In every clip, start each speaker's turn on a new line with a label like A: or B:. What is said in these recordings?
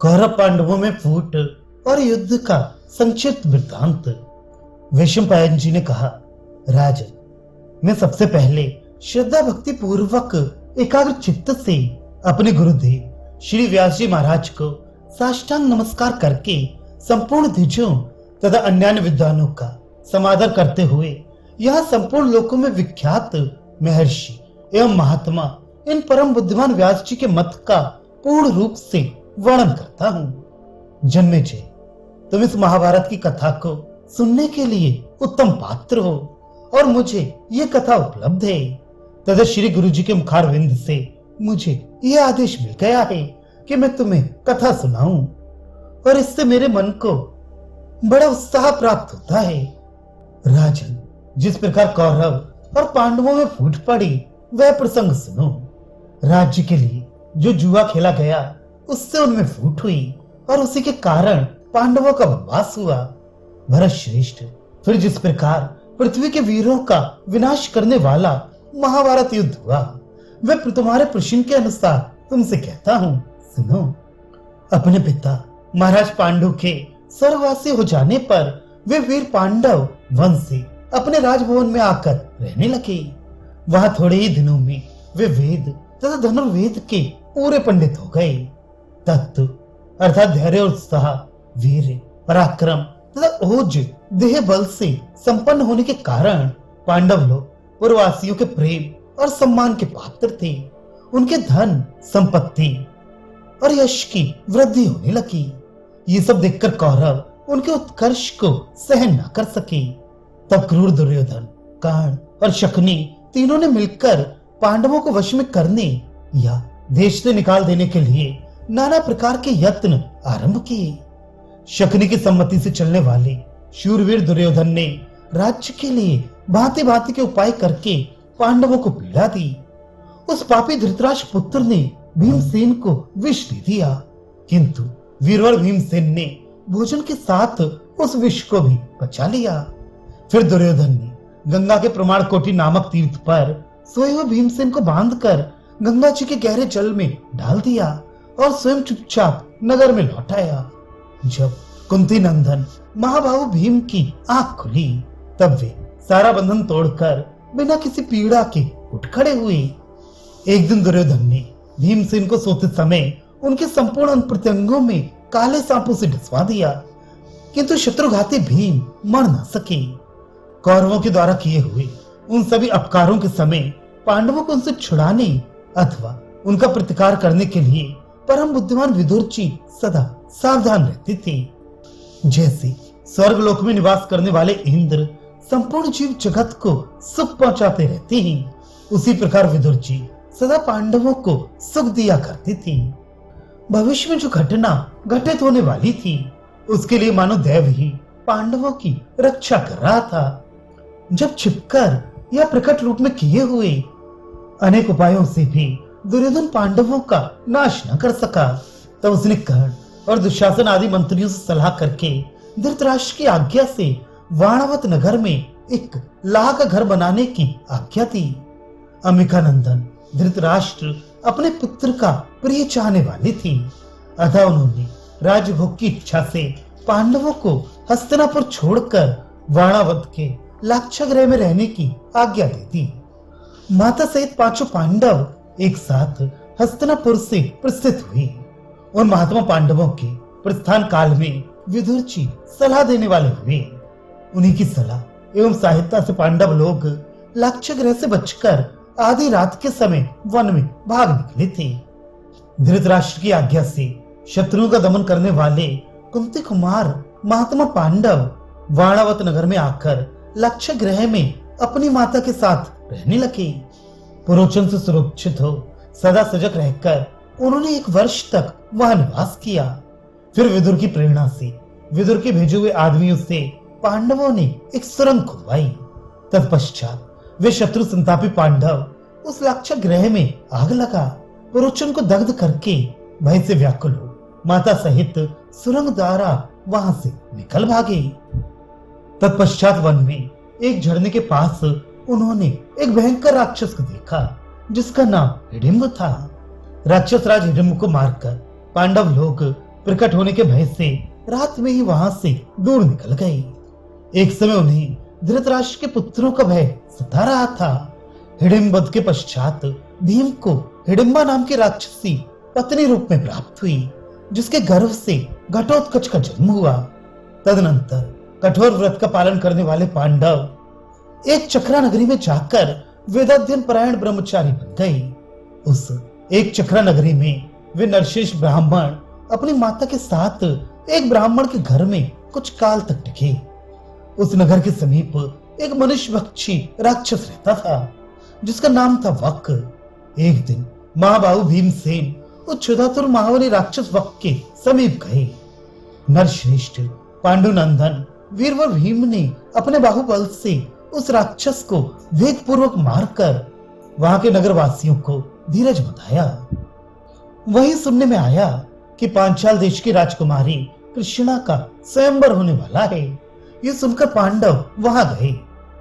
A: कौरव पांडवों में फूट और युद्ध का संक्षिप्त वृत्तांत। वैशंपायन जी ने कहा, राजन, मैं सबसे पहले श्रद्धा भक्ति पूर्वक एकाग्र चित्त से अपने गुरुदेव श्री व्यास जी महाराज को साष्टांग नमस्कार करके संपूर्ण द्विजों तथा अन्य विद्वानों का समादर करते हुए यह संपूर्ण लोकों में विख्यात महर्षि एवं महात्मा इन परम बुद्धिमान व्यास जी के मत का पूर्ण रूप से वर्णन करता हूँ। जन्मेजय, तुम इस महाभारत की कथा को सुनने के लिए उत्तम पात्र हो और मुझे ये कथा उपलब्ध है तथा श्री गुरु जी के मुखारविंद से मुझे यह आदेश मिल गया है कि मैं तुम्हें कथा सुनाऊं और इससे मेरे मन को बड़ा उत्साह प्राप्त होता है। राजन, जिस प्रकार कौरव और पांडवों में फूट पड़ी वह प्रसंग सुनो। राज्य के लिए जो जुआ खेला गया उससे उनमें फूट हुई और उसी के कारण पांडवों का वनवास हुआ। भरत श्रेष्ठ, फिर जिस प्रकार पृथ्वी के वीरों का विनाश करने वाला महाभारत युद्ध हुआ वह तुम्हारे प्रश्न के अनुसार तुमसे कहता हूँ, सुनो। अपने पिता महाराज पांडु के स्वर्गवासी हो जाने पर वे वीर पांडव वन से अपने राजभवन में आकर रहने लगे। वहां थोड़े ही दिनों में वे वेद तथा धनुर्वेद के पूरे पंडित हो गए। तत्व अर्थात धैर्य और उत्साह, वीर, पराक्रम तथा ओज देह बल से संपन्न होने के कारण पांडव लोग पूर्ववासियों के प्रेम और सम्मान के पात्र थे। उनके धन संपत्ति और यश की वृद्धि होने लगी। ये सब देखकर कौरव उनके उत्कर्ष को सहन न कर सके। तब क्रूर दुर्योधन, कर्ण और शकुनी तीनों ने मिलकर पांडवों को वश में करने या देश से निकाल देने के लिए नाना प्रकार के यत्न आरंभ किए। शकुनी की सम्मति से चलने वाले शूरवीर दुर्योधन ने राज्य के लिए भांति भांति के उपाय करके पांडवों को पीड़ा दी। उस पापी धृतराष्ट्र पुत्र ने भीमसेन को विष दे दिया, किंतु वीरवर भीमसेन ने भोजन के साथ उस विष को भी पचा लिया। फिर दुर्योधन ने गंगा के प्रमाण कोटि नामक तीर्थ पर सोए हुए भीमसेन को बांधकर गंगा जी के गहरे जल में डाल दिया और स्वयं चुपचाप नगर में लौट आया। जब कुंती नंदन महाबाहु भीम की आंख खुली तब वे सारा बंधन तोड़कर बिना किसी पीड़ा के उठ खड़े हुए। एक दिन दुर्योधन ने भीमसेन को सोते समय उनके संपूर्ण अंग प्रत्यंगों में काले सांपों से डसवा दिया, किंतु शत्रुघाती भीम मर न सके। कौरवों के द्वारा किए हुए उन सभी अपकारों के समय पांडवों को उनसे छुड़ाने अथवा उनका प्रतिकार करने के लिए परम बुद्धिमान विदुर जी सदा सावधान रहते थे। जैसे स्वर्गलोक में निवास करने वाले इंद्र संपूर्ण जीव जगत को सुख पहुंचाते रहते हैं, उसी प्रकार विदुर जी सदा पांडवों को सुख दिया करते थे। भविष्य में जो घटना घटित होने वाली थी उसके लिए मानो देव ही पांडवों की रक्षा कर रहा था। जब छिपकर या प्रकट रूप में किए हुए अनेक उपायों से भी दुर्योधन पांडवों का नाश न कर सका, तब उसने कर्ण और दुशासन आदि मंत्रियों से सलाह करके धृतराष्ट्र की आज्ञा से वाणावत नगर में एक लाह का घर बनाने की आज्ञा दी। अंबिका नंदन धृतराष्ट्र अपने पुत्र का प्रिय चाहने वाली थी, अतः उन्होंने राजभोग की इच्छा से पांडवों को हस्तिनापुर छोड़कर वाणावत के लाक्षागृह में रहने की आज्ञा दी थी। माता सहित पांचों पांडव एक साथ हस्तिनापुर से प्रस्थित हुए। उन महात्मा पांडवों के प्रस्थान काल में विदुर जी सलाह देने वाले हुए। उन्हीं की सलाह एवं सहायता से पांडव लोग लाक्षागृह से बचकर आधी रात के समय वन में भाग निकले थे। धृतराष्ट्र की आज्ञा से शत्रुओं का दमन करने वाले कुंती कुमार महात्मा पांडव वाणावत नगर में आकर लाक्षागृह में अपनी माता के साथ रहने लगे। पुरोचन से सुरक्षित हो सदा सजग रहकर उन्होंने 1 वर्ष तक वहां निवास किया। फिर विदुर की प्रेरणा से विदुर के भेजे हुए आदमियों से पांडवों ने एक सुरंग खुदवाई। तत्पश्चात वे शत्रु संतापी पांडव उस लाक्षागृह में आग लगा पुरोचन को दग्ध करके भय से व्याकुल हो माता सहित सुरंग द्वारा वहां से निकल भागे। तत्पश्चात वन में एक झरने के पास उन्होंने एक भयंकर राक्षस को देखा जिसका नाम हिडिंब था। राक्षस राज हिडिंब को मारकर पांडव लोग प्रकट होने के भय से रात में ही वहां से दूर निकल गए। एक समय उन्हें धृतराष्ट्र के पुत्रों का भय सता रहा था। हिडिंबवध के पश्चात भीम को हिडिंबा नाम की राक्षसी पत्नी रूप में प्राप्त हुई, जिसके गर्भ से घटोत्कच का जन्म हुआ। तदनंतर कठोर व्रत का पालन करने वाले पांडव एक चक्रा नगरी में जाकर वेदाध्ययन परायण ब्रह्मचारी बन गए। उस एक चक्रा नगरी में वे नरशेष ब्राह्मण अपनी माता के साथ एक ब्राह्मण के घर में कुछ काल तक टिके। उस नगर के समीप एक मनुष्य भक्षी राक्षस रहता था, जिसका नाम था वक। एक दिन महाबाहु भीमसेन उस क्षुधातुर महाबली राक्षस वक के समीप गए। नरश्रेष्ठ पांडुनंदन वीरवर भीम ने अपने बाहुबल से उस राक्षस को वेग पूर्वक मारकर वहां के नगर वासियों को धीरज बंधाया। वही सुनने में आया कि पांचाल देश की राजकुमारी कृष्णा का स्वयंवर होने वाला है। ये सुनकर पांडव वहां गए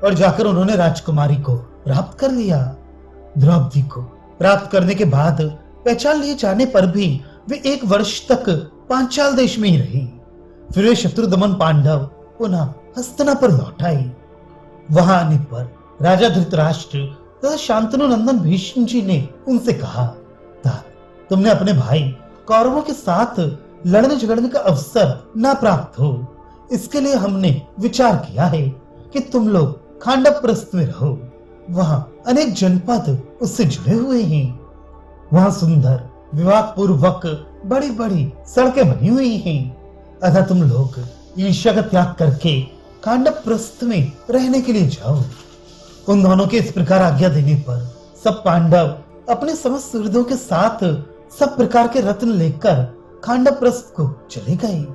A: और जाकर उन्होंने राजकुमारी को प्राप्त कर लिया। द्रौपदी को प्राप्त करने के बाद पहचान लिए जाने पर भी वे 1 वर्ष तक पांचाल देश में ही रही। फिर वे शत्रुदमन पांडव पुनः हस्तिनापुर लौट आए। वहां आने पर राजा धृतराष्ट्र तथा शांतनु नंदन भीष्म जी ने उनसे कहा, तुमने अपने भाई कौरवों के साथ लड़ने झगड़ने का अवसर न प्राप्त हो, इसके लिए हमने विचार किया है कि तुम लोग खांडवप्रस्थ में रहो। वहां अनेक जनपद उससे जुड़े हुए हैं। वहां सुंदर विवाद पूर्वक बड़ी बड़ी सड़कें बनी हुई हैं। अतः तुम लोग ईर्ष्या का त्याग करके खांडवप्रस्थ में रहने के लिए जाओ। उन दोनों के इस प्रकार आज्ञा देने पर सब पांडव अपने समस्त सुहृदों के साथ सब प्रकार के रत्न लेकर खांडवप्रस्थ को चले गए।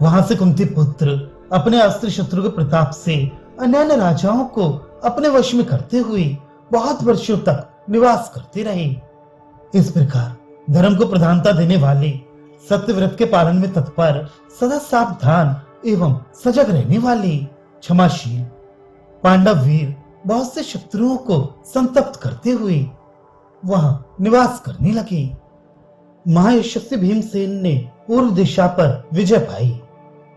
A: वहां से कुंती पुत्र अपने अस्त्र शत्रु के प्रताप से अन्य राजाओं को अपने वश में करते हुए बहुत वर्षों तक निवास करते रहे। इस प्रकार धर्म को प्रधानता देने वाले, सत्यव्रत के पालन में तत्पर, सदा सावधान एवं सजग रहने वाले, क्षमाशील पांडव वीर बहुत से शत्रुओं को संतप्त करते हुए वहां निवास करने लगे। महायशस्वी भीमसेन ने पूर्व दिशा पर विजय पाई।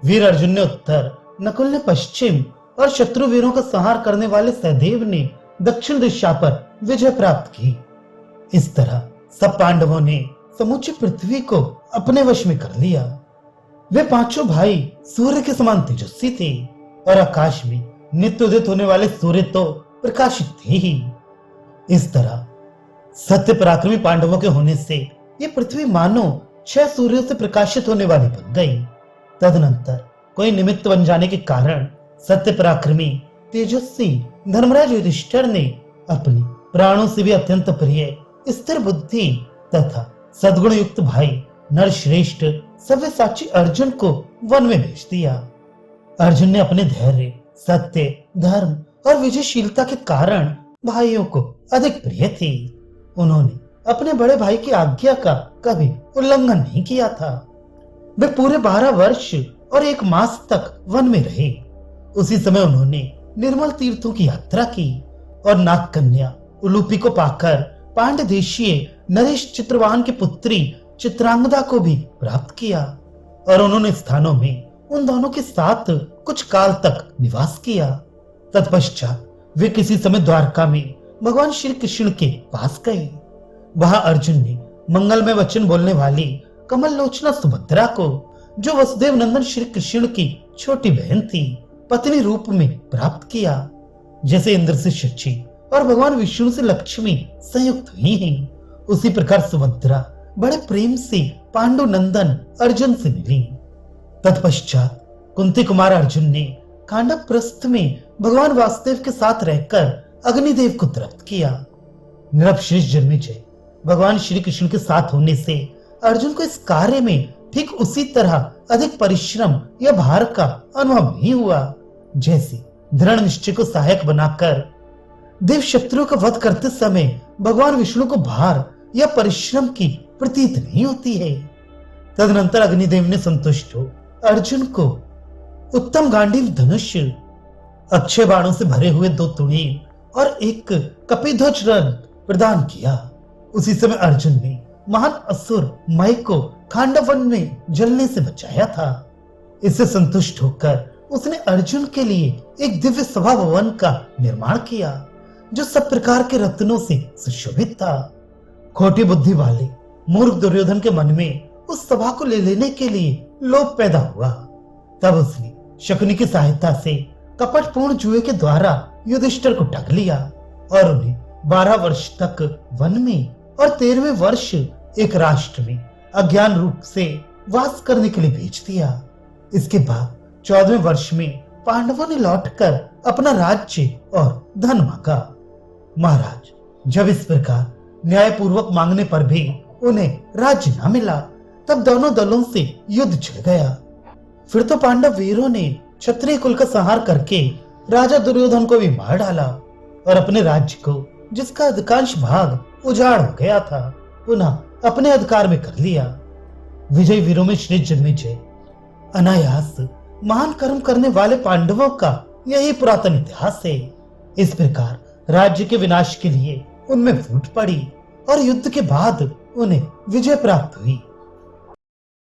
A: वीर अर्जुन ने उत्तर, नकुल ने पश्चिम और शत्रु वीरों का संहार करने वाले सहदेव ने दक्षिण दिशा पर विजय प्राप्त की। इस तरह सब पांडवों ने समूची पृथ्वी को अपने वश में कर लिया। वे पांचों भाई सूर्य के समान तेजस्वी थे और आकाश में नित्य उदित होने वाले सूर्य तो प्रकाशित थे ही। इस तरह सत्य पराक्रमी पांडवों के होने से ये पृथ्वी मानो 6 सूर्यों से प्रकाशित होने वाली बन गई। तदनंतर कोई निमित्त बन जाने के कारण सत्य पराक्रमी तेजस्वी धर्मराज युधिष्ठिर ने अपनी प्राणों से भी अत्यंत प्रिय, स्थिर बुद्धि तथा सद्गुण युक्त भाई नरश्रेष्ठ सव्यसाची अर्जुन को वन में भेज दिया। अर्जुन ने अपने धैर्य, सत्य, धर्म और विजयशीलता के कारण भाइयों को अधिक प्रिय थे। उन्होंने अपने बड़े भाई की आज्ञा का कभी उल्लंघन नहीं किया था। वे पूरे 12 वर्ष और 1 मास तक वन में रहे। उसी समय उन्होंने निर्मल तीर्थों की यात्रा की और नाग कन्या उलूपी को पाकर पांड्य देशीय नरेश चित्रवाहन की पुत्री चित्रांगदा को भी प्राप्त किया और उन्होंने स्थानों में उन दोनों के साथ कुछ काल तक निवास किया। तत्पश्चात वे किसी समय द्वारका में भगवान श्री कृष्ण के पास गए। वहां अर्जुन ने मंगलमय वचन बोलने वाली कमल लोचना सुभद्रा को, जो वसुदेव नंदन श्री कृष्ण की छोटी बहन थी, पत्नी रूप में प्राप्त किया। जैसे इंद्र से शची और भगवान विष्णु से लक्ष्मी संयुक्त हुई हैं, उसी प्रकार सुभद्रा बड़े प्रेम से पांडु नंदन अर्जुन से मिली। तत्पश्चात कुंती कुमार अर्जुन ने खांडवप्रस्थ में भगवान वासुदेव के साथ रहकर अग्निदेव को तृप्त किया। निरपशेष जन्मेजय भगवान श्री कृष्ण के साथ होने से अर्जुन को इस कार्य में ठीक उसी तरह अधिक परिश्रम या भार का अनुभव नहीं हुआ, जैसे दृढ़ निश्चय को सहायक बनाकर देव शत्रुओं का वध करते समय भगवान विष्णु को भार या परिश्रम की प्रतीत नहीं होती है। तदनंतर अग्निदेव ने संतुष्ट हो अर्जुन को उत्तम गांडीव धनुष, अक्षय बाणों से भरे हुए 2 तुणीर और एक कपिध्वज रथ प्रदान किया। उसी समय अर्जुन ने महान असुर मय को खांडव वन में जलने से बचाया था। इससे संतुष्ट होकर उसने अर्जुन के लिए एक दिव्य सभा भवन का निर्माण किया जो सब प्रकार के रत्नों से सुशोभित था। खोटी बुद्धि वाले मूर्ख दुर्योधन के मन में उस सभा को ले लेने के लिए लोभ पैदा हुआ। तब उसने शकुनी की सहायता से कपटपूर्ण जुए के द्वारा युधिष्ठिर को ठग लिया और उन्हें 12 वर्ष तक वन में और 13वें वर्ष एक राष्ट्र में अज्ञान रूप से वास करने के लिए भेज दिया। इसके बाद 14वें वर्ष में पांडवों ने लौटकर अपना राज्य और धन मांगा। महाराज, जब इस प्रकार न्यायपूर्वक मांगने पर भी उन्हें राज्य न मिला, तब दोनों दलों से युद्ध छिड़ गया। फिर तो पांडव वीरों ने क्षत्रिय कुल का संहार करके राजा दुर्योधन को भी मार डाला और अपने राज्य को, जिसका अधिकांश भाग उजाड़ हो गया था, पुनः अपने अधिकार में कर लिया। विजय वीरों में श्री जन्मेजय अनायास महान कर्म करने वाले पांडवों का यही पुरातन इतिहास है। इस प्रकार राज्य के विनाश के लिए उनमें फूट पड़ी और युद्ध के बाद उन्हें विजय प्राप्त हुई।